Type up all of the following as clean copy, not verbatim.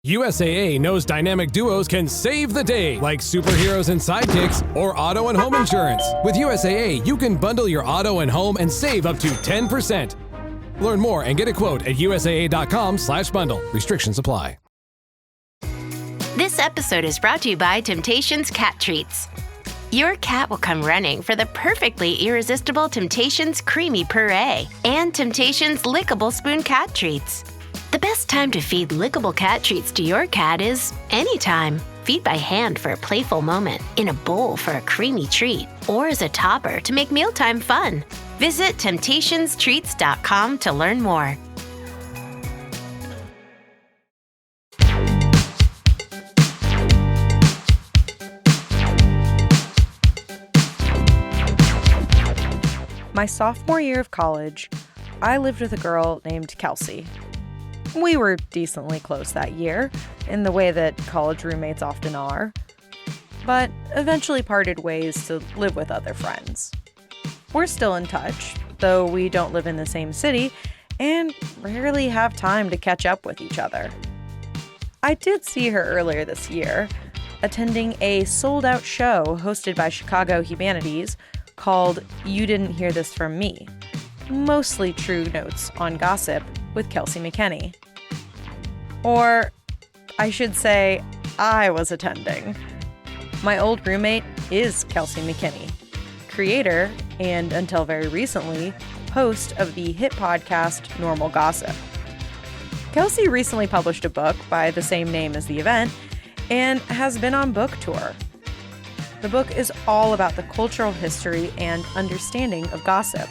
USAA knows dynamic duos can save the day, like superheroes and sidekicks or auto and home insurance. With USAA, you can bundle your auto and home and save up to 10%. Learn more and get a quote at usaa.com/bundle. Restrictions apply. This episode is brought to you by Temptations Cat Treats. Your cat will come running for the perfectly irresistible Temptations Creamy Puree and Temptations Lickable Spoon Cat Treats. The best time to feed lickable cat treats to your cat is anytime. Feed by hand for a playful moment, in a bowl for a creamy treat, or as a topper to make mealtime fun. Visit temptationstreats.com to learn more. My sophomore year of college, I lived with a girl named Kelsey. We were decently close that year, in the way that college roommates often are, but eventually parted ways to live with other friends. We're still in touch, though we don't live in the same city and rarely have time to catch up with each other. I did see her earlier this year, attending a sold-out show hosted by Chicago Humanities called You Didn't Hear This From Me, mostly true notes on gossip with Kelsey McKinney. Or, I should say, I was attending. My old roommate is Kelsey McKinney, creator and, until very recently, host of the hit podcast Normal Gossip. Kelsey recently published a book by the same name as the event and has been on book tour. The book is all about the cultural history and understanding of gossip.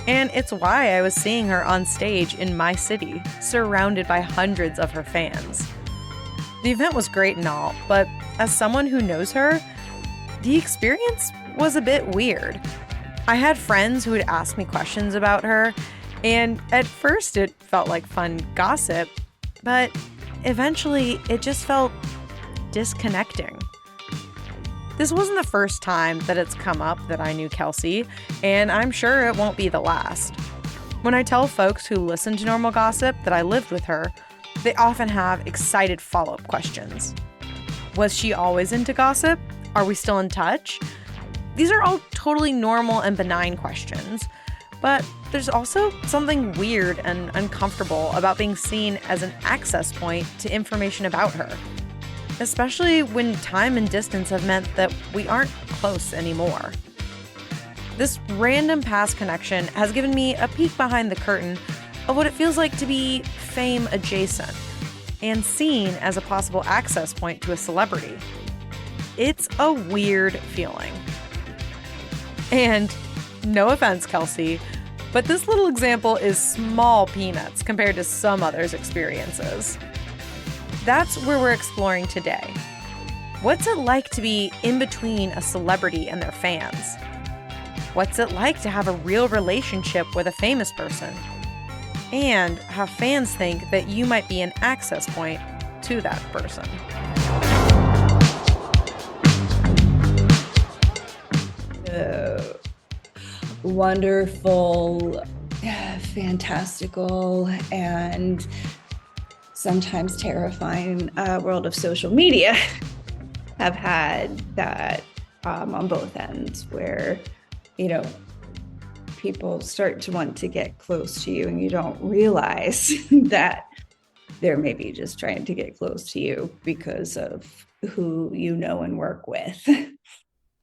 And it's why I was seeing her on stage in my city, surrounded by hundreds of her fans. The event was great and all, but as someone who knows her, the experience was a bit weird. I had friends who would ask me questions about her, and at first it felt like fun gossip, but eventually it just felt disconnecting. This wasn't the first time that it's come up that I knew Kelsey, and I'm sure it won't be the last. When I tell folks who listen to Normal Gossip that I lived with her, they often have excited follow-up questions. Was she always into gossip? Are we still in touch? These are all totally normal and benign questions, but there's also something weird and uncomfortable about being seen as an access point to information about her. Especially when time and distance have meant that we aren't close anymore. This random past connection has given me a peek behind the curtain of what it feels like to be fame adjacent and seen as a possible access point to a celebrity. It's a weird feeling. And no offense, Kelsey, but this little example is small peanuts compared to some others' experiences. That's where we're exploring today. What's it like to be in between a celebrity and their fans? What's it like to have a real relationship with a famous person? And how fans think that you might be an access point to that person. Wonderful, fantastical, and sometimes terrifying world of social media have had that on both ends where, people start to want to get close to you and you don't realize that they're maybe just trying to get close to you because of who you know and work with.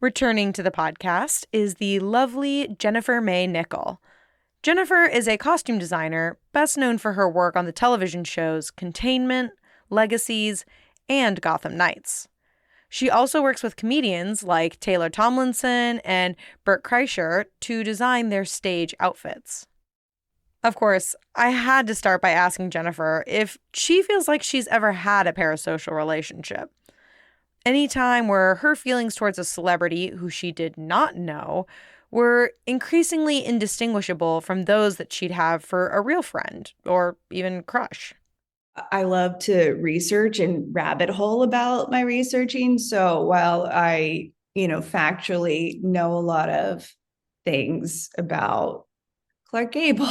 Returning to the podcast is the lovely Jennifer May Nickel. Jennifer is a costume designer, best known for her work on the television shows Containment, Legacies, and Gotham Knights. She also works with comedians like Taylor Tomlinson and Bert Kreischer to design their stage outfits. Of course, I had to start by asking Jennifer if she feels like she's ever had a parasocial relationship. Any time where her feelings towards a celebrity who she did not know were increasingly indistinguishable from those that she'd have for a real friend or even crush. I love to research and rabbit hole about my researching. So while I, factually know a lot of things about Clark Gable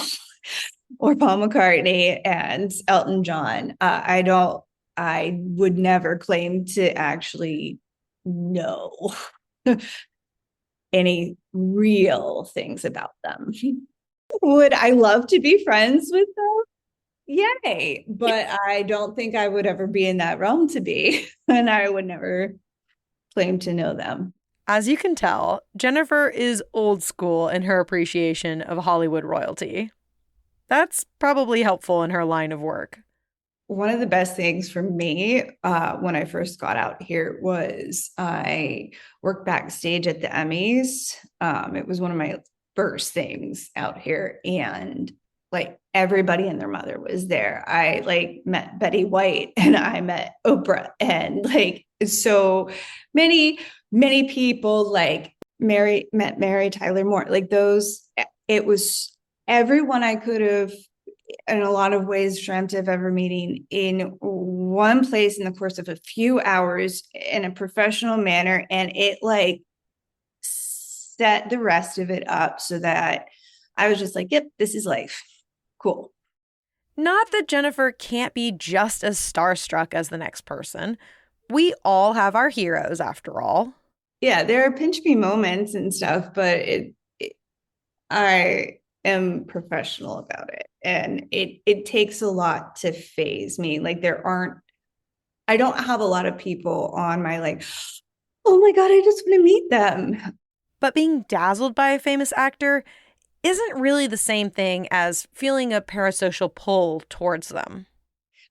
or Paul McCartney and Elton John, I don't I would never claim to actually know any real things about them. Would I love to be friends with them? Yay. But I don't think I would ever be in that realm to be, and I would never claim to know them. As you can tell, Jennifer is old school in her appreciation of Hollywood royalty. That's probably helpful in her line of work. One of the best things for me when I first got out here was I worked backstage at the Emmys. It was one of my first things out here, and like everybody and their mother was there. I like met Betty White and I met Oprah, and like so many people, like met Mary Tyler Moore, like those. It was everyone I could have in a lot of ways dreamt of ever meeting in one place in the course of a few hours in a professional manner. And it like set the rest of it up so that I was just like, yep, this is life. Cool. Not that Jennifer can't be just as starstruck as the next person. We all have our heroes, after all. Yeah, there are pinch me moments and stuff, but I am professional about it. And it takes a lot to phase me. Like I don't have a lot of people on my like, oh my God, I just want to meet them. But being dazzled by a famous actor isn't really the same thing as feeling a parasocial pull towards them.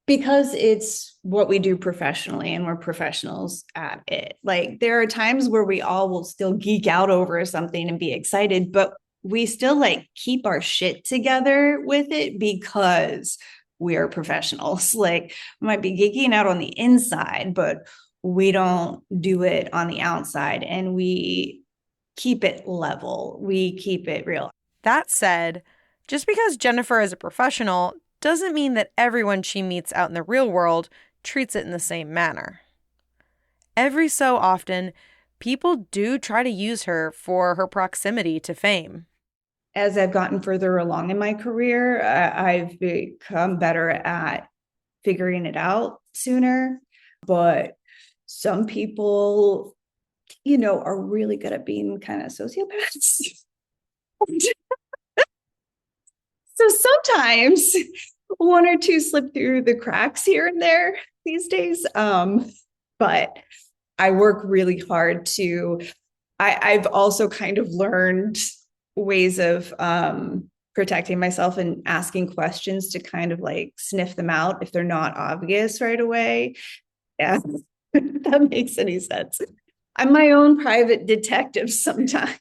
Because it's what we do professionally and we're professionals at it. Like there are times where we all will still geek out over something and be excited, but we still like keep our shit together with it because we are professionals. Like we might be geeking out on the inside, but we don't do it on the outside, and we keep it level. We keep it real. That said, just because Jennifer is a professional doesn't mean that everyone she meets out in the real world treats it in the same manner. Every so often, people do try to use her for her proximity to fame. As I've gotten further along in my career, I've become better at figuring it out sooner. But some people, are really good at being kind of sociopaths. So sometimes one or two slip through the cracks here and there these days. But I work really hard I've also kind of learned ways of protecting myself and asking questions to kind of like sniff them out if they're not obvious right away. Yeah, if that makes any sense. I'm my own private detective sometimes.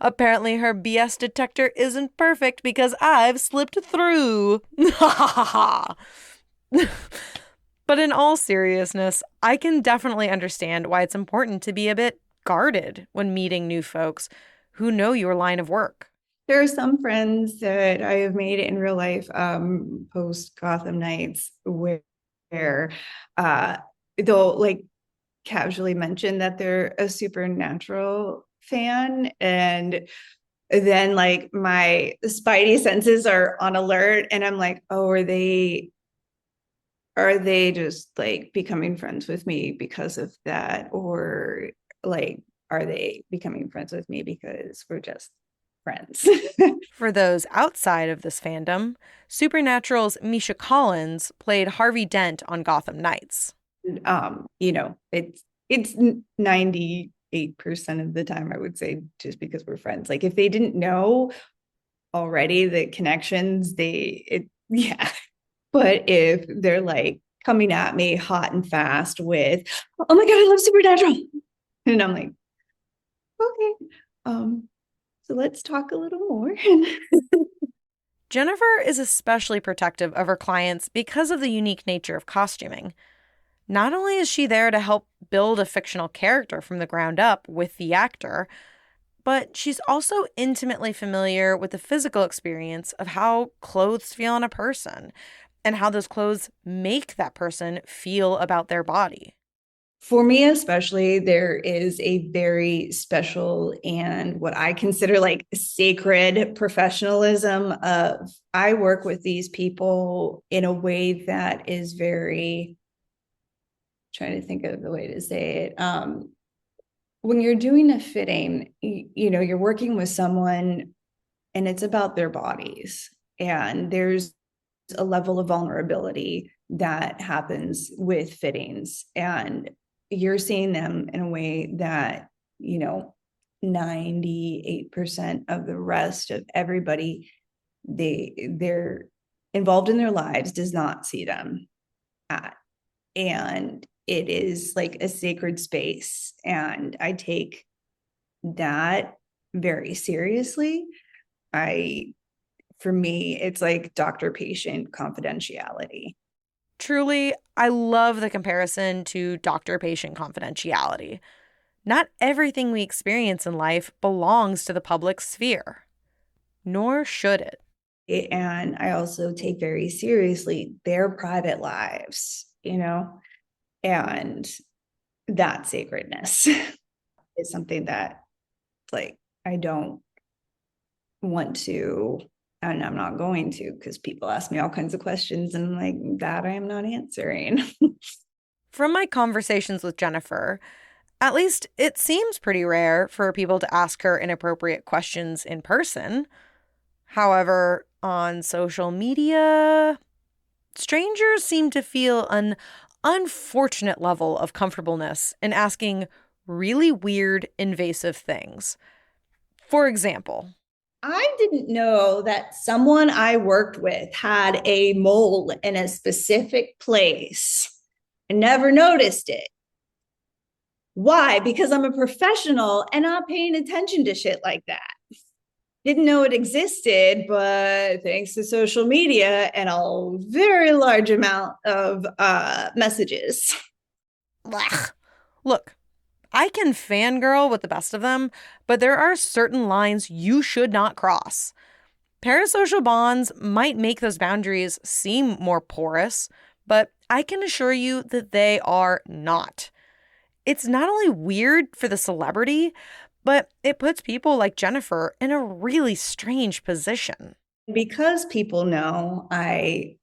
Apparently her BS detector isn't perfect because I've slipped through. But in all seriousness, I can definitely understand why it's important to be a bit guarded when meeting new folks who know your line of work. There are some friends that I have made in real life post Gotham Nights where they'll like casually mention that they're a Supernatural fan, and then like my spidey senses are on alert and I'm like, oh, are they just like becoming friends with me because of that, or like are they becoming friends with me because we're just friends? For those outside of this fandom, Supernatural's Misha Collins played Harvey Dent on Gotham Nights. It's 98% of the time, I would say, just because we're friends. Like if they didn't know already the connections, yeah. But if they're like coming at me hot and fast with, oh my God, I love Supernatural. And I'm like, okay, so let's talk a little more. Jennifer is especially protective of her clients because of the unique nature of costuming. Not only is she there to help build a fictional character from the ground up with the actor, but she's also intimately familiar with the physical experience of how clothes feel on a person and how those clothes make that person feel about their body. For me, especially, there is a very special and what I consider like sacred professionalism of I work with these people in a way that is very, trying to think of the way to say it. When you're doing a fitting, you're working with someone and it's about their bodies. And there's a level of vulnerability that happens with fittings. And you're seeing them in a way that, 98% of the rest of everybody, they're involved in their lives does not see them at. And it is like a sacred space. And I take that very seriously. For me, it's like doctor-patient confidentiality. Truly, I love the comparison to doctor-patient confidentiality. Not everything we experience in life belongs to the public sphere, nor should it. And I also take very seriously their private lives, and that sacredness is something that, like, I don't want to, and I'm not going to, because people ask me all kinds of questions and I'm like, that I am not answering. From my conversations with Jennifer, at least it seems pretty rare for people to ask her inappropriate questions in person. However, on social media, strangers seem to feel an unfortunate level of comfortableness in asking really weird, invasive things. For example, I didn't know that someone I worked with had a mole in a specific place. I never noticed it. Why? Because I'm a professional and not paying attention to shit like that. Didn't know it existed, but thanks to social media and a very large amount of messages. Blech. Look, I can fangirl with the best of them, but there are certain lines you should not cross. Parasocial bonds might make those boundaries seem more porous, but I can assure you that they are not. It's not only weird for the celebrity, but it puts people like Jennifer in a really strange position. Because people know I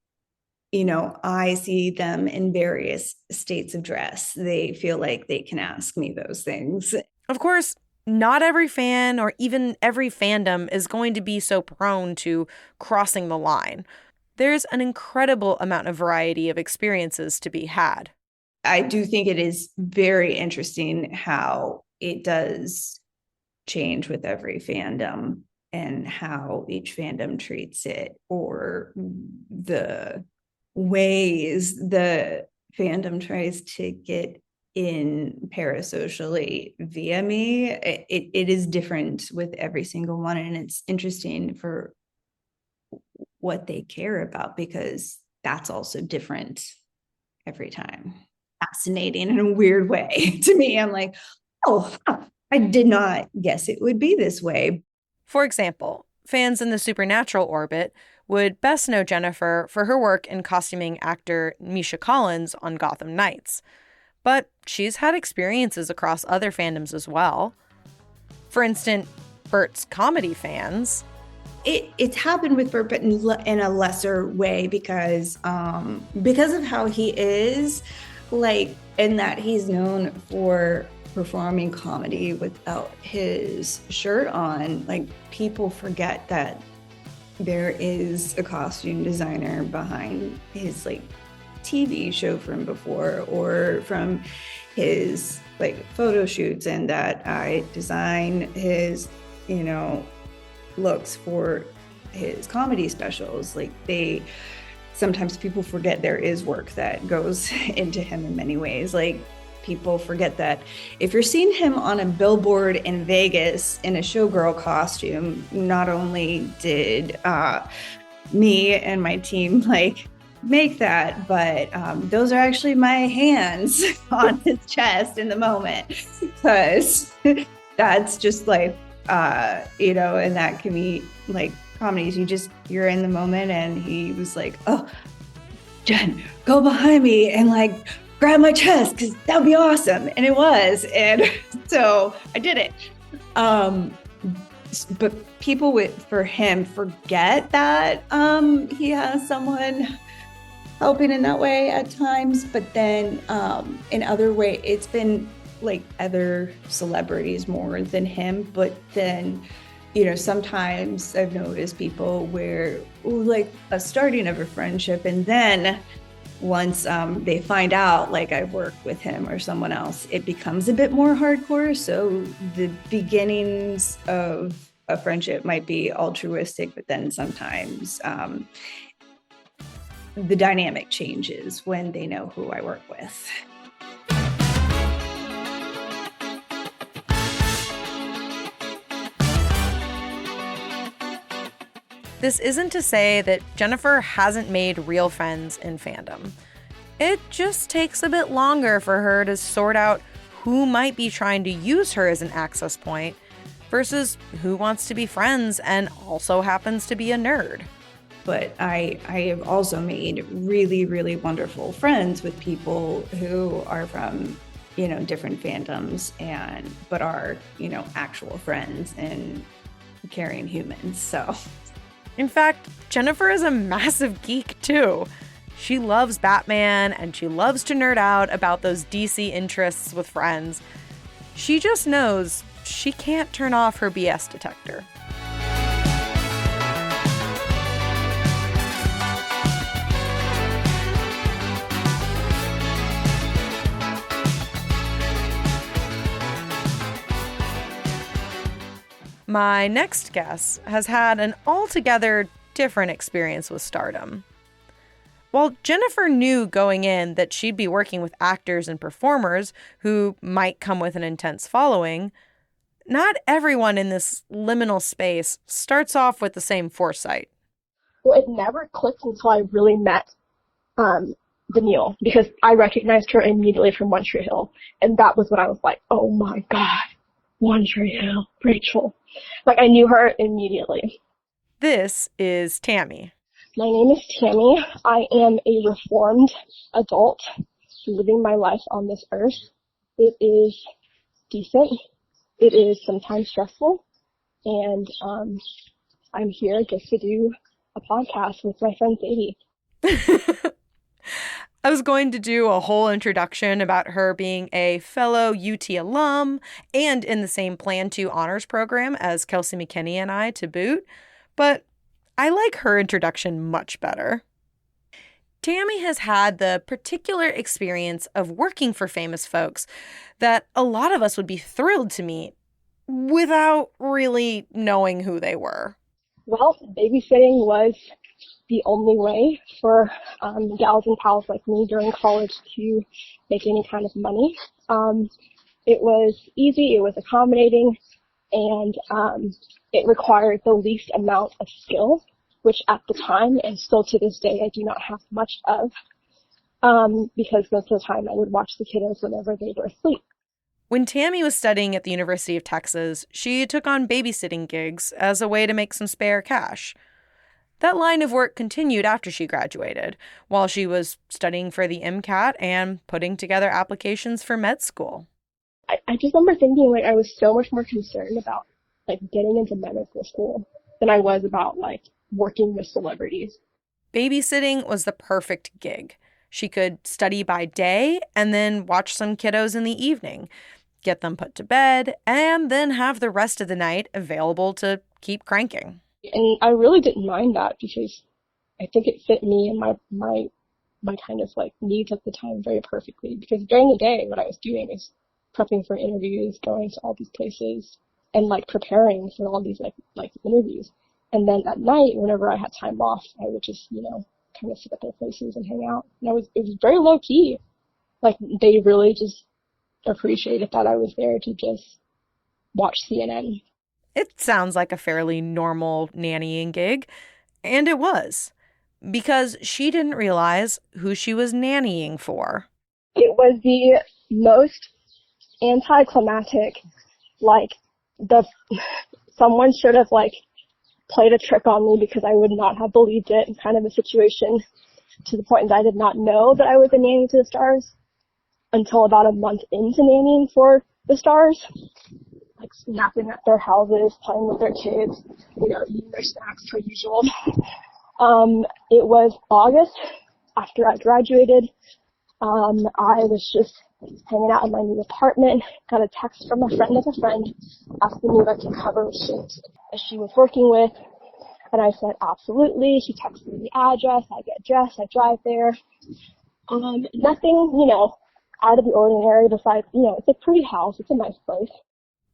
see them in various states of dress. They feel like they can ask me those things. Of course, not every fan or even every fandom is going to be so prone to crossing the line. There's an incredible amount of variety of experiences to be had. I do think it is very interesting how it does change with every fandom and how each fandom treats it, or the ways the fandom tries to get in parasocially via me. It is different with every single one, and it's interesting for what they care about, because that's also different every time. Fascinating in a weird way to me. I'm like, oh, I did not guess it would be this way. For example, fans in the supernatural orbit would best know Jennifer for her work in costuming actor Misha Collins on Gotham Knights. But she's had experiences across other fandoms as well. For instance, Bert's comedy fans. It's happened with Bert, but in a lesser way, because of how he is, like, and that he's known for performing comedy without his shirt on. Like, people forget that there is a costume designer behind his like TV show from before, or from his like photo shoots, and that I design his, looks for his comedy specials. Like, sometimes people forget there is work that goes into him in many ways. Like, people forget that if you're seeing him on a billboard in Vegas in a showgirl costume, not only did me and my team like make that, but those are actually my hands on his chest in the moment, because that's just like, and that can be like comedies. You're in the moment, and he was like, oh, Jen, go behind me and like grab my chest because that would be awesome. And it was. And so I did it. But people for him forget that he has someone helping in that way at times. But then in other way, it's been like other celebrities more than him. But then, sometimes I've noticed people where like a starting of a friendship, and then once they find out like I work with him or someone else, it becomes a bit more hardcore. So the beginnings of a friendship might be altruistic, but then sometimes the dynamic changes when they know who I work with. This isn't to say that Jennifer hasn't made real friends in fandom. It just takes a bit longer for her to sort out who might be trying to use her as an access point versus who wants to be friends and also happens to be a nerd. But I have also made really, really wonderful friends with people who are from, different fandoms but are, actual friends and caring humans. So. In fact, Jennifer is a massive geek too. She loves Batman and she loves to nerd out about those DC interests with friends. She just knows she can't turn off her BS detector. My next guest has had an altogether different experience with stardom. While Jennifer knew going in that she'd be working with actors and performers who might come with an intense following, not everyone in this liminal space starts off with the same foresight. Well, it never clicked until I really met Danielle, because I recognized her immediately from One Tree Hill, and that was when I was like, oh my god, One Tree Hill, Rachel. Like, I knew her immediately. This is Tammy. My name is Tammy. I am a reformed adult living my life on this earth. It is decent. It is sometimes stressful. And I'm here just to do a podcast with my friend Sadie. I was going to do a whole introduction about her being a fellow UT alum and in the same Plan 2 honors program as Kelsey McKinney and I to boot, but I like her introduction much better. Tammy has had the particular experience of working for famous folks that a lot of us would be thrilled to meet without really knowing who they were. Well, babysitting was the only way for gals and pals like me during college to make any kind of money. It was easy, it was accommodating, and it required the least amount of skill, which at the time and still to this day I do not have much of, because most of the time I would watch the kiddos whenever they were asleep. When Tammy was studying at the University of Texas, she took on babysitting gigs as a way to make some spare cash. That line of work continued after she graduated, while she was studying for the MCAT and putting together applications for med school. I just remember thinking, like, I was so much more concerned about, like, getting into medical school than I was about, like, working with celebrities. Babysitting was the perfect gig. She could study by day and then watch some kiddos in the evening, get them put to bed, and then have the rest of the night available to keep cranking. And I really didn't mind that because I think it fit me and my kind of like needs at the time very perfectly. Because during the day, what I was doing is prepping for interviews, going to all these places, and like preparing for all these like interviews. And then at night, whenever I had time off, I would just, kind of sit at their places and hang out. And it was very low key. Like, they really just appreciated that I was there to just watch CNN. It sounds like a fairly normal nannying gig, and it was, because she didn't realize who she was nannying for. It was the most anticlimactic, someone should have, played a trick on me because I would not have believed it, kind of a situation, to the point that I did not know that I was a nanny to the stars. until about a month into nannying for the stars, like napping at their houses, playing with their kids, eating their snacks per usual. It was August after I graduated. I was just hanging out in my new apartment, got a text from a friend of a friend asking me if I could cover a shift that she was working with. And I said, absolutely. She texted me the address. I get dressed. I drive there. Nothing, out of the ordinary besides, it's a pretty house. It's a nice place.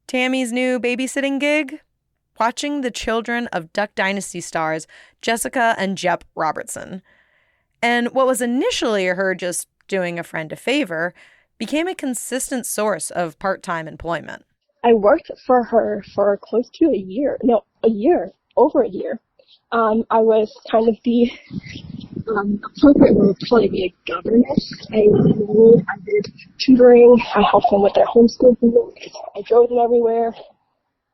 Tammy's new babysitting gig? Watching the children of Duck Dynasty stars Jessica and Jep Robertson. And what was initially her just doing a friend a favor became a consistent source of part-time employment. I worked for her for close to over a year. I was kind of the appropriate word would probably be a governess. I did tutoring. I helped them with their homeschooling. I drove them everywhere,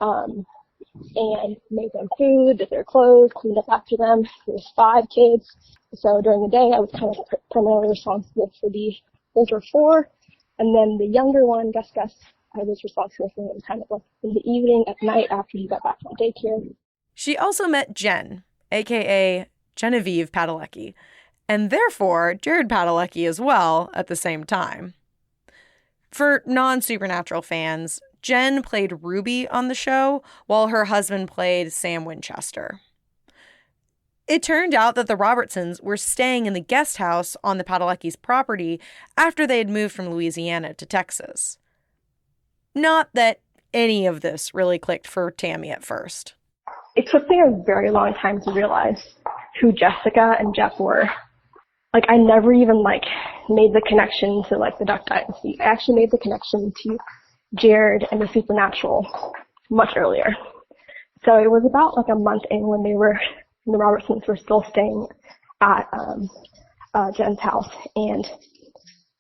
and made them food, did their clothes, cleaned up after them. There was 5 kids. So during the day, I was kind of primarily responsible for the older 4. And then the younger one, Gus, I was responsible for him kind of like in the evening, at night, after he got back from daycare. She also met Jen, a.k.a. Genevieve Padalecki, and therefore Jared Padalecki as well at the same time. For non-Supernatural fans, Jen played Ruby on the show, while her husband played Sam Winchester. It turned out that the Robertsons were staying in the guest house on the Padalecki's property after they had moved from Louisiana to Texas. Not that any of this really clicked for Tammy at first. It took me a very long time to realize who Jessica and Jeff were. Like, I never even, made the connection to, the Duck Dynasty. I actually made the connection to Jared and the Supernatural much earlier. So it was about, a month in when the Robertsons were still staying at Jen's house, and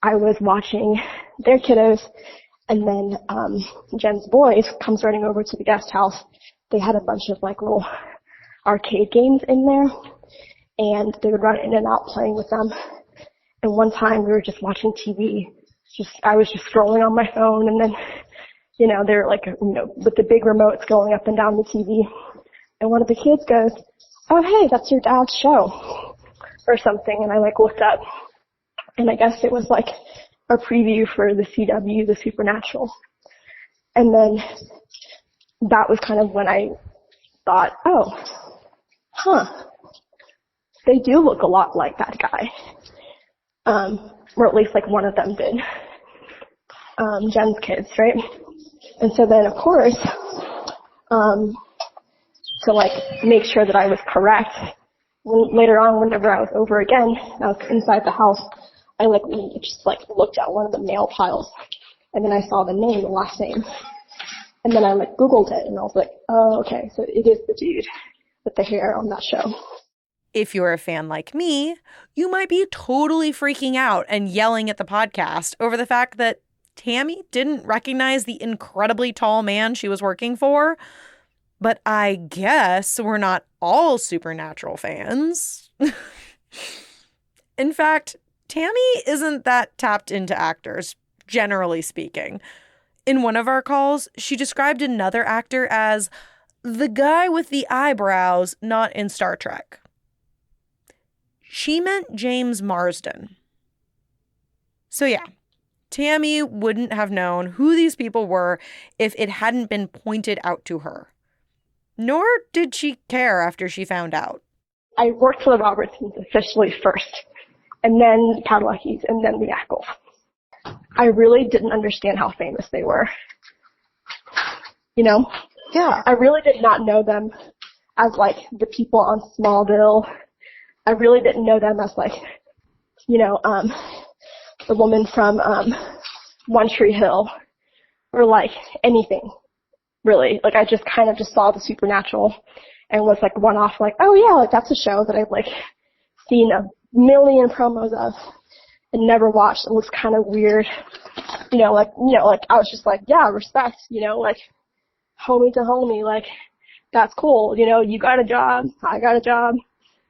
I was watching their kiddos, and then Jen's boys comes running over to the guest house. They had a bunch of little arcade games in there, and they would run in and out playing with them. And one time we were just watching TV. I was just scrolling on my phone, and then, they're with the big remotes going up and down the TV. And one of the kids goes, "Oh, hey, that's your dad's show," or something. And I looked up, and I guess it was a preview for the CW, the Supernatural. And then that was kind of when I thought, they do look a lot like that guy. Or at least one of them did. Jen's kids, right? And so then, of course, to make sure that I was correct, later on, whenever I was over again, I was inside the house, I just looked at one of the mail piles, and then I saw the name, the last name, and then I Googled it, and I was like, oh, okay, so it is the dude with the hair on that show. If you're a fan like me, you might be totally freaking out and yelling at the podcast over the fact that Tammy didn't recognize the incredibly tall man she was working for. But I guess we're not all Supernatural fans. In fact, Tammy isn't that tapped into actors, generally speaking. In one of our calls, she described another actor as the guy with the eyebrows not in Star Trek. She meant James Marsden. So yeah, Tammy wouldn't have known who these people were if it hadn't been pointed out to her. Nor did she care after she found out. I worked for the Robertsons officially first, and then the Padalecki's, and then the Ackles. I really didn't understand how famous they were. Yeah. I really did not know them as the people on Smallville. I really didn't know them as the woman from One Tree Hill, or anything. Really, I just kind of just saw the Supernatural and was one off, oh yeah, that's a show that I've seen a million promos of and never watched. It was kind of weird, I was just yeah, respect, homie to homie, that's cool, you got a job, I got a job.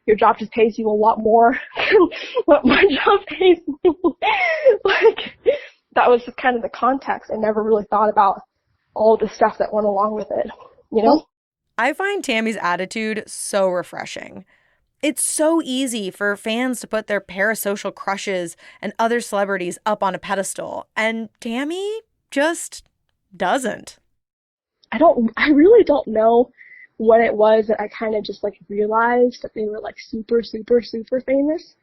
Your job just pays you a lot more than what my job pays me. was just kind of the context. I never really thought about all the stuff that went along with it, you know? I find Tammy's attitude so refreshing. It's so easy for fans to put their parasocial crushes and other celebrities up on a pedestal, and Tammy just doesn't. I really don't know what it was that I kind of just like realized that they were like super, super, super famous.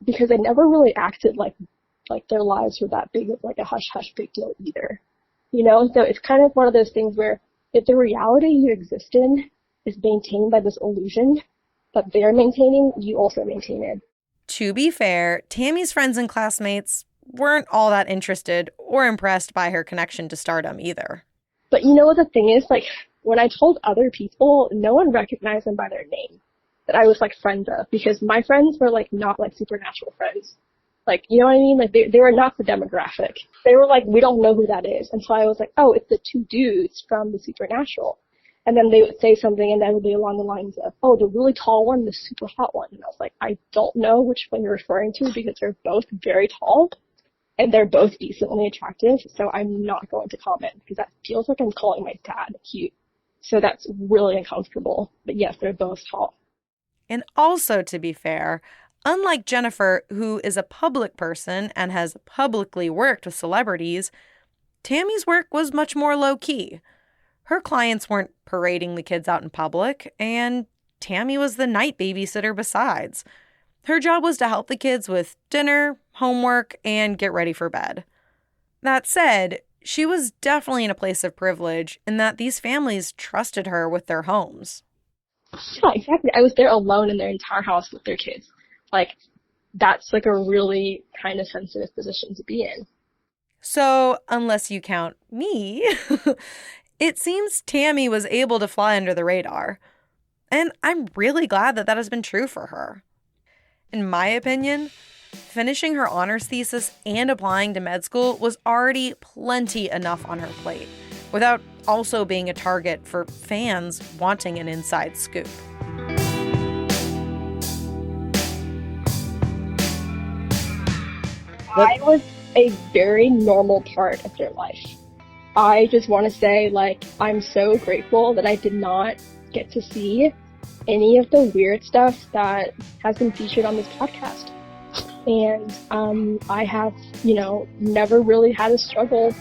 Because they never really acted like their lives were that big of like a hush hush big deal either. You know, so it's kind of one of those things where if the reality you exist in is maintained by this illusion that they're maintaining, you also maintain it. To be fair, Tammy's friends and classmates weren't all that interested or impressed by her connection to stardom either. But you know what the thing is? Like, when I told other people, no one recognized them by their name that I was like friends of, because my friends were like not like supernatural friends. Like, you know what I mean? Like, they were not the demographic. They were like, we don't know who that is. And so I was like, oh, it's the two dudes from the Supernatural. And then they would say something, and that would be along the lines of, oh, the really tall one, the super hot one. And I was like, I don't know which one you're referring to, because they're both very tall, and they're both decently attractive. So I'm not going to comment, because that feels like I'm calling my dad cute. So that's really uncomfortable. But yes, they're both tall. And also, to be fair, unlike Jennifer, who is a public person and has publicly worked with celebrities, Tammy's work was much more low-key. Her clients weren't parading the kids out in public, and Tammy was the night babysitter besides. Her job was to help the kids with dinner, homework, and get ready for bed. That said, she was definitely in a place of privilege in that these families trusted her with their homes. Yeah, exactly. I was there alone in their entire house with their kids. Like, that's like a really kind of sensitive position to be in. So, unless you count me, it seems Tammy was able to fly under the radar. And I'm really glad that that has been true for her. In my opinion, finishing her honors thesis and applying to med school was already plenty enough on her plate, without also being a target for fans wanting an inside scoop. I was a very normal part of their life. I just want to say, like, I'm so grateful that I did not get to see any of the weird stuff that has been featured on this podcast. And I have, you know, never really had a struggle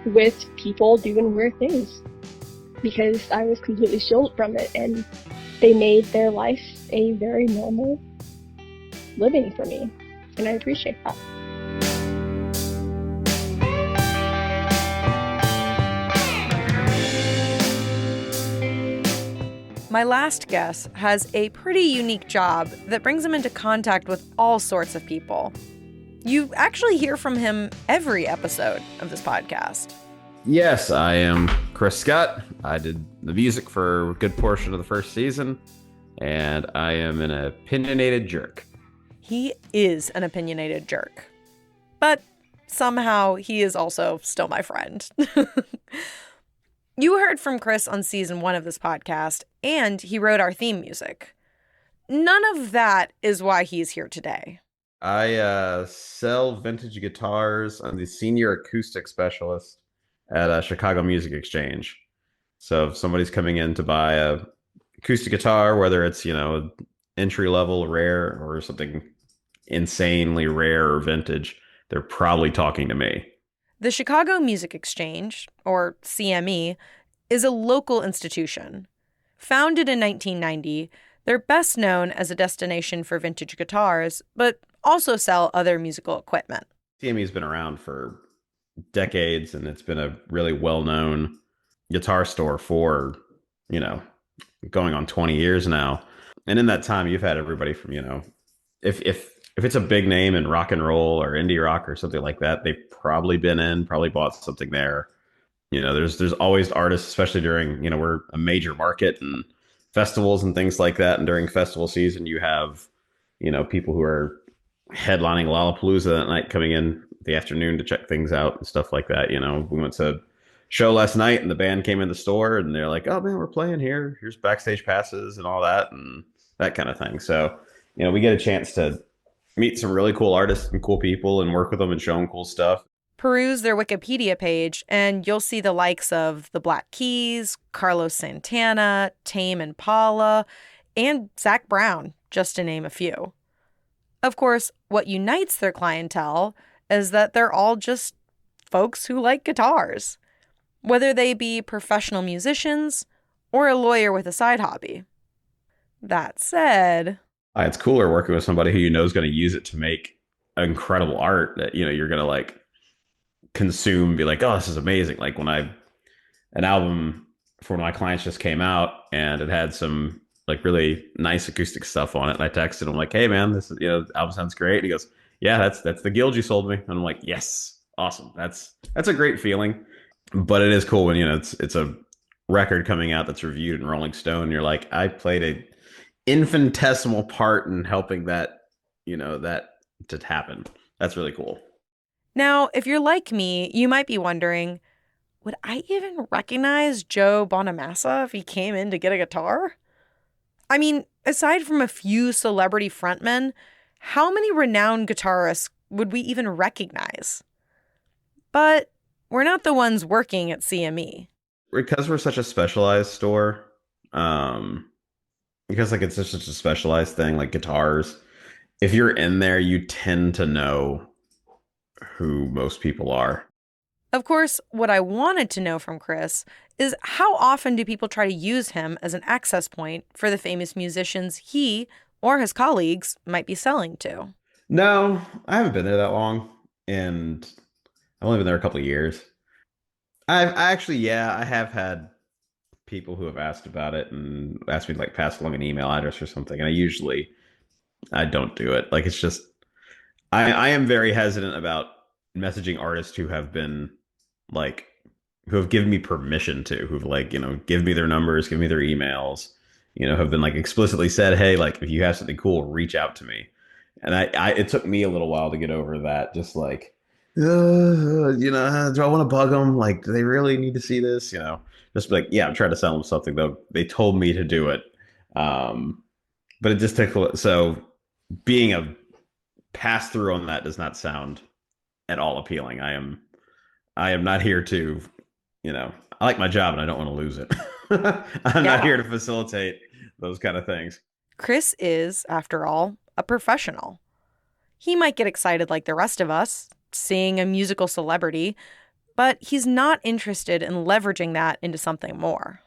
with people doing weird things, because I was completely shielded from it, and they made their life a very normal living for me, and I appreciate that. My last guest has a pretty unique job that brings him into contact with all sorts of people. You actually hear from him every episode of this podcast. Yes, I am Chris Scott. I did the music for a good portion of the first season, and I am an opinionated jerk. He is an opinionated jerk. But somehow he is also still my friend. You heard from Chris on season 1 of this podcast, and he wrote our theme music. None of that is why he's here today. I sell vintage guitars. I'm the senior acoustic specialist at a Chicago Music Exchange. So if somebody's coming in to buy a acoustic guitar, whether it's, you know, entry level rare or something insanely rare or vintage, they're probably talking to me. The Chicago Music Exchange, or CME, is a local institution. Founded in 1990, they're best known as a destination for vintage guitars, but also sell other musical equipment. CME's been around for decades, and it's been a really well-known guitar store for, you know, going on 20 years now. And in that time, you've had everybody from, you know, if it's a big name in rock and roll or indie rock or something like that, they've probably probably bought something there. You know, there's always artists, especially during, you know, we're a major market and festivals and things like that. And during festival season, you have, you know, people who are headlining Lollapalooza that night coming in the afternoon to check things out and stuff like that. You know, we went to a show last night and the band came in the store and they're like, oh man, we're playing here. Here's backstage passes and all that and that kind of thing. So, you know, we get a chance to meet some really cool artists and cool people and work with them and show them cool stuff. Peruse their Wikipedia page, and you'll see the likes of the Black Keys, Carlos Santana, Tame Impala, and Zac Brown, just to name a few. Of course, what unites their clientele is that they're all just folks who like guitars, whether they be professional musicians or a lawyer with a side hobby. That said, It's cooler working with somebody who you know is going to use it to make incredible art that, you're going to like consume, be like, oh, this is amazing. Like when an album for one of my clients just came out and it had some like really nice acoustic stuff on it. And I texted him like, hey man, this is, album sounds great. And he goes, yeah, that's the guild you sold me. And I'm like, yes, awesome. That's a great feeling. But it is cool when, it's a record coming out that's reviewed in Rolling Stone. And you're like, I played a infinitesimal part in helping that to happen. That's really cool. Now, if you're like me, you might be wondering, would I even recognize Joe Bonamassa if he came in to get a guitar? I mean, aside from a few celebrity frontmen, how many renowned guitarists would we even recognize? But we're not the ones working at CME. Because we're such a specialized store, because like it's just such a specialized thing, like guitars, if you're in there, you tend to know who most people are. Of course, what I wanted to know from Chris is how often do people try to use him as an access point for the famous musicians he or his colleagues might be selling to? No, I haven't been there that long, and I've only been there a couple of years. I have had people who have asked about it and asked me to like pass along an email address or something, and I don't do it. Like it's just I am very hesitant about messaging artists who have been like who have given me permission to, who've like, give me their numbers, give me their emails, have been like explicitly said, hey, like if you have something cool, reach out to me. And it took me a little while to get over that. Just like, do I want to bug them? Like, do they really need to see this? Just be like, yeah, I'm trying to sell them something though. They told me to do it. But it just took, so being a pass through on that does not sound at all appealing. I am not here to, I like my job and I don't want to lose it. I'm not here to facilitate those kind of things. Chris is, after all, a professional. He might get excited like the rest of us, seeing a musical celebrity, but he's not interested in leveraging that into something more,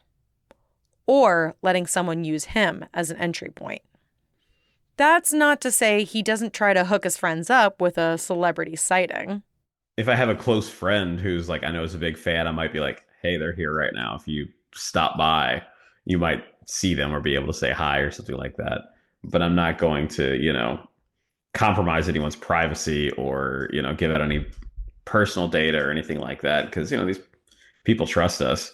or letting someone use him as an entry point. That's not to say he doesn't try to hook his friends up with a celebrity sighting. If I have a close friend who's like, I know is a big fan, I might be like, hey, they're here right now. If you stop by, you might see them or be able to say hi or something like that. But I'm not going to, compromise anyone's privacy or, give out any personal data or anything like that. Because, these people trust us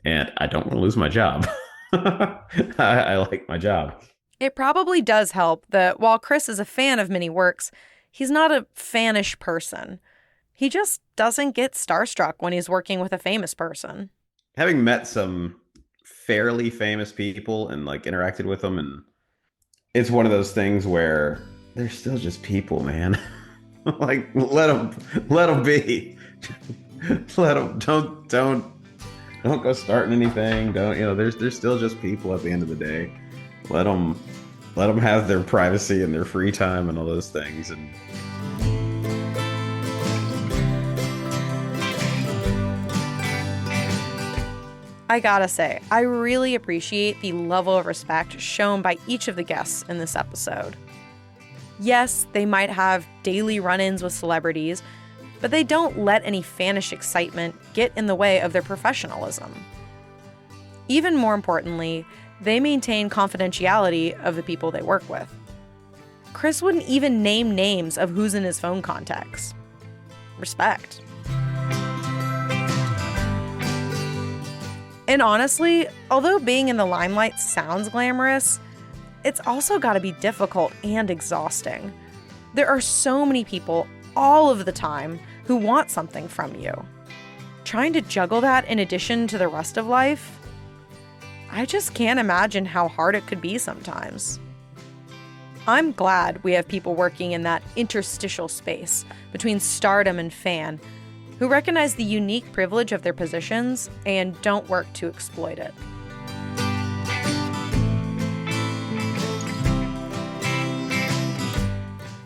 and I don't want to lose my job. I like my job. It probably does help that while Chris is a fan of many works, he's not a fanish person. He just doesn't get starstruck when he's working with a famous person. Having met some fairly famous people and like interacted with them, and it's one of those things where they're still just people, man. Like let them be. Let them don't go starting anything. Don't they're still just people at the end of the day. Let them have their privacy and their free time and all those things. And I gotta say, I really appreciate the level of respect shown by each of the guests in this episode. Yes, they might have daily run-ins with celebrities, but they don't let any fanish excitement get in the way of their professionalism. Even more importantly, they maintain confidentiality of the people they work with. Chris wouldn't even name names of who's in his phone contacts. Respect. And honestly, although being in the limelight sounds glamorous, it's also got to be difficult and exhausting. There are so many people all of the time who want something from you. Trying to juggle that in addition to the rest of life, I just can't imagine how hard it could be sometimes. I'm glad we have people working in that interstitial space between stardom and fan who recognize the unique privilege of their positions and don't work to exploit it.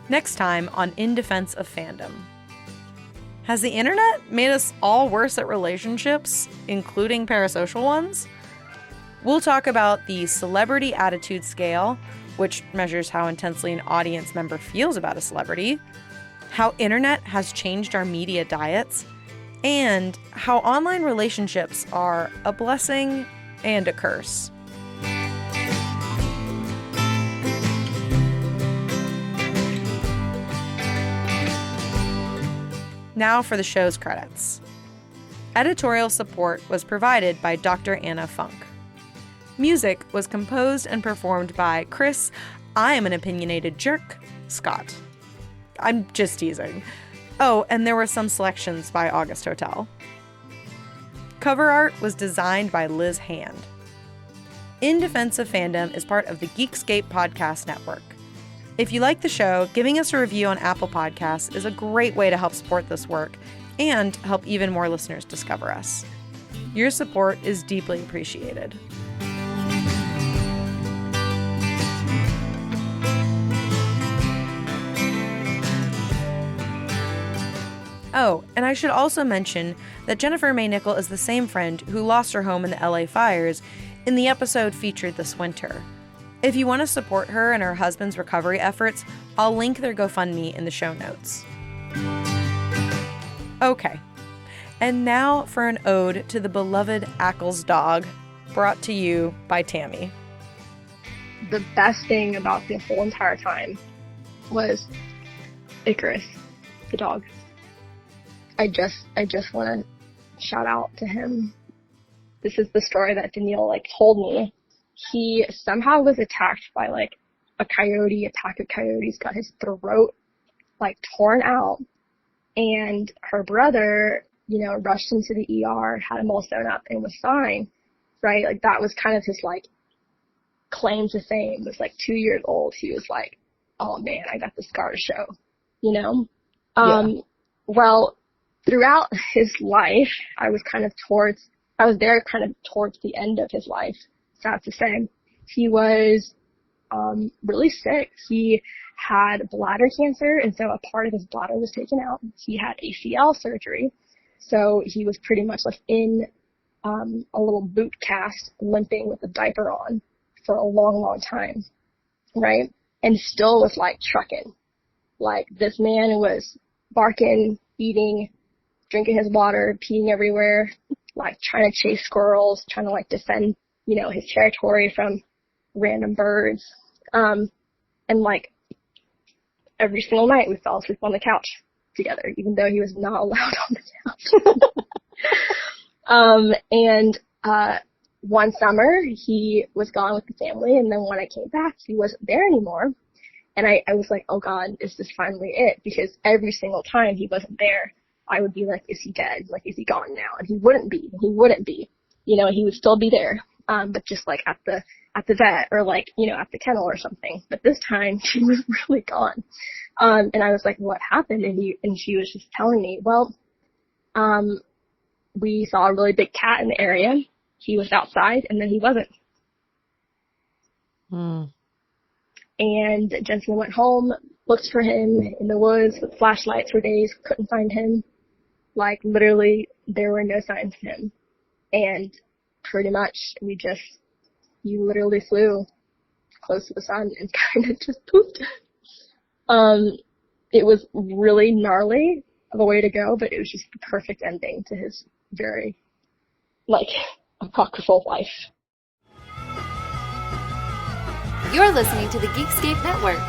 Next time on In Defense of Fandom. Has the internet made us all worse at relationships, including parasocial ones? We'll talk about the celebrity attitude scale, which measures how intensely an audience member feels about a celebrity, how internet has changed our media diets, and how online relationships are a blessing and a curse. Now for the show's credits. Editorial support was provided by Dr. Anna Funk. Music was composed and performed by Chris, I am an opinionated jerk, Scott. I'm just teasing. Oh, and there were some selections by August Hotel. Cover art was designed by Liz Hand. In Defense of Fandom is part of the Geekscape Podcast Network. If you like the show, giving us a review on Apple Podcasts is a great way to help support this work and help even more listeners discover us. Your support is deeply appreciated. Oh, and I should also mention that Jennifer May Nickel is the same friend who lost her home in the LA fires in the episode featured this winter. If you want to support her and her husband's recovery efforts, I'll link their GoFundMe in the show notes. Okay, and now for an ode to the beloved Ackles dog, brought to you by Tammy. The best thing about the whole entire time was Icarus, the dog. I just want to shout out to him. This is the story that Daniil told me. He somehow was attacked by a coyote. A pack of coyotes got his throat torn out, and her brother, rushed into the ER, had him all sewn up, and was fine. Right? That was kind of his claim to fame. Was 2 years old. He was like, oh man, I got the scar to show. Well, throughout his life, I was there towards the end of his life. Sad to say, he was really sick. He had bladder cancer, and so a part of his bladder was taken out. He had ACL surgery, so he was pretty much in a little boot cast, limping with a diaper on for a long, long time, right? And still was trucking. This man was barking, eating, drinking his water, peeing everywhere, trying to chase squirrels, trying to defend his territory from random birds. And every single night we fell asleep on the couch together, even though he was not allowed on the couch. One summer he was gone with the family, and then when I came back, he wasn't there anymore. And I was like, oh God, is this finally it? Because every single time he wasn't there, I would be like, is he dead? Is he gone now? And he wouldn't be. He would still be there. But just at the vet or at the kennel or something. But this time she was really gone. And I was like, what happened? And she was just telling me, well, we saw a really big cat in the area. He was outside and then he wasn't. And Jensen went home, looked for him in the woods with flashlights for days, couldn't find him. Literally, there were no signs of him. And pretty much, he literally flew close to the sun and kind of just pooped. It was really gnarly of a way to go, but it was just the perfect ending to his very, apocryphal life. You're listening to the Geekscape Network.